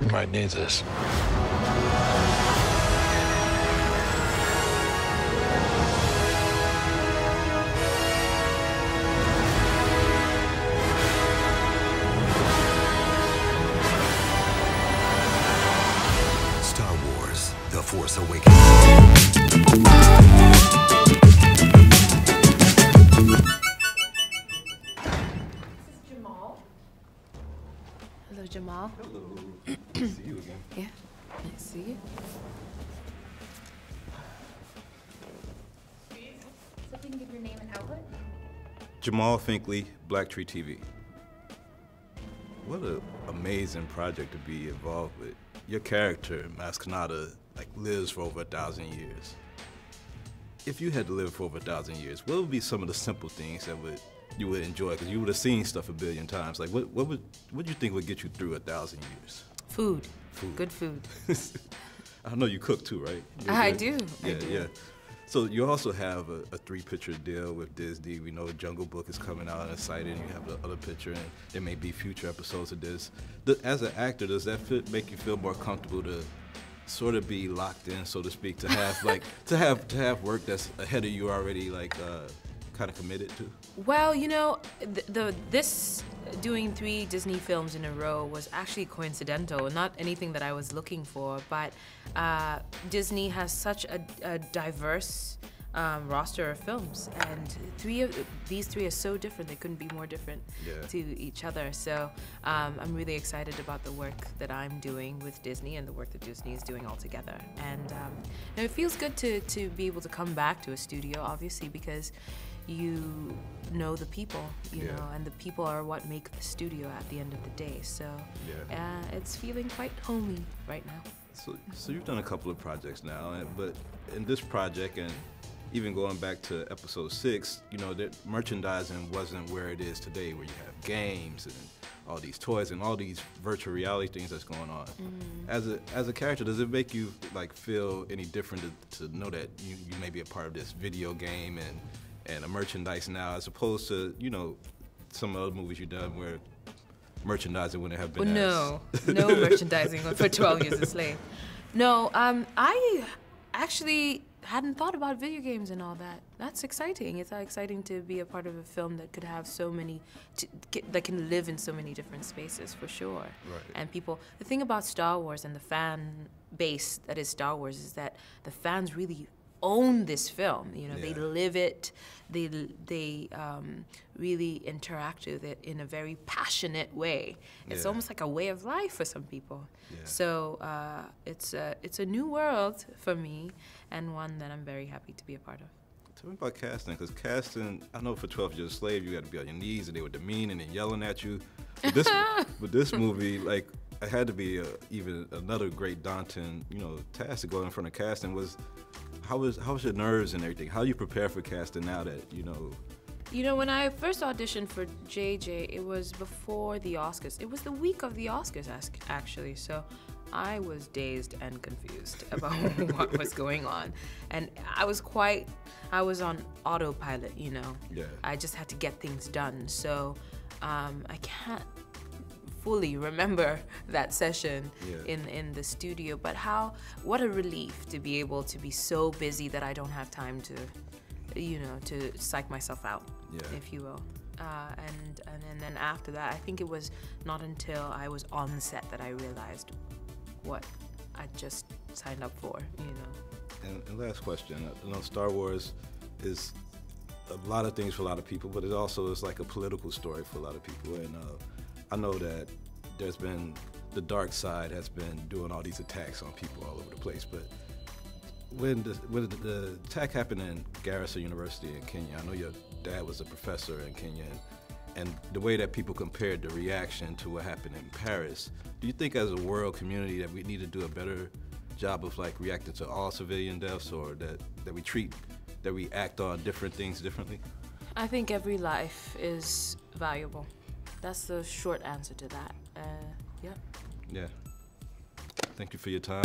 You might need this. Star Wars: The Force Awakens. Hello, Jamal. Hello. Nice to see you again. Yeah, nice to see you. So if we can give your name and outlet. Jamal Finkley, BLACKTREE TV. What an amazing project to be involved with. Your character, Maskanata, lives for over 1,000 years. If you had to live for over 1,000 years, what would be some of the simple things that you would enjoy? Because you would have seen stuff a billion times. What do you think would get you through 1,000 years? Food. Good food. I know you cook too, right? I do. Yeah. So you also have a 3-picture deal with Disney. We know Jungle Book is coming out and exciting. You have the other picture, and there may be future episodes of this. As an actor, does that make you feel more comfortable to sort of be locked in, so to speak, to have to have work that's ahead of you already, kind of committed to? Well, you know, this doing 3 Disney films in a row was actually coincidental, not anything that I was looking for, but Disney has such a diverse roster of films, and these three are so different. They couldn't be more different to each other. So I'm really excited about the work that I'm doing with Disney and the work that Disney is doing all together. And it feels good to be able to come back to a studio, obviously, because you know the people, you know, and the people are what make the studio at the end of the day. So it's feeling quite homey right now. So you've done a couple of projects now, but in this project, and even going back to episode 6, you know, that merchandising wasn't where it is today, where you have games and all these toys and all these virtual reality things that's going on. As a character, does it make you feel any different to know that you may be a part of this video game and a merchandise now, as opposed to, you know, some other movies you've done where merchandising wouldn't have been no merchandising for 12 Years a Slave. No, I actually hadn't thought about video games and all that. That's exciting. It's exciting to be a part of a film that could have so many, that can live in so many different spaces, for sure. Right. And people, the thing about Star Wars and the fan base that is Star Wars is that the fans really own this film. You know, they live it. They really interact with it in a very passionate way. It's almost like a way of life for some people. So it's a new world for me, and one that I'm very happy to be a part of. Tell me about casting, because casting, I know for 12 Years a Slave, you got to be on your knees, and they were demeaning and yelling at you. But this movie, it had to be even another great daunting, you know, task to go in front of casting. How was your nerves and everything? How do you prepare for casting now that, you know? You know, when I first auditioned for JJ, it was before the Oscars. It was the week of the Oscars, actually. So I was dazed and confused about what was going on. And I was on autopilot, you know. I just had to get things done. So I can't fully remember that session in the studio, but what a relief to be able to be so busy that I don't have time to, you know, to psych myself out, if you will. And then after that, I think it was not until I was on set that I realized what I just signed up for, you know. And last question, I know Star Wars is a lot of things for a lot of people, but it also is like a political story for a lot of people. And I know that there's been, the dark side has been doing all these attacks on people all over the place, but when the attack happened in Garissa University in Kenya, I know your dad was a professor in Kenya, and the way that people compared the reaction to what happened in Paris, do you think as a world community that we need to do a better job of reacting to all civilian deaths, or that we act on different things differently? I think every life is valuable. That's the short answer to that. Yeah. Thank you for your time.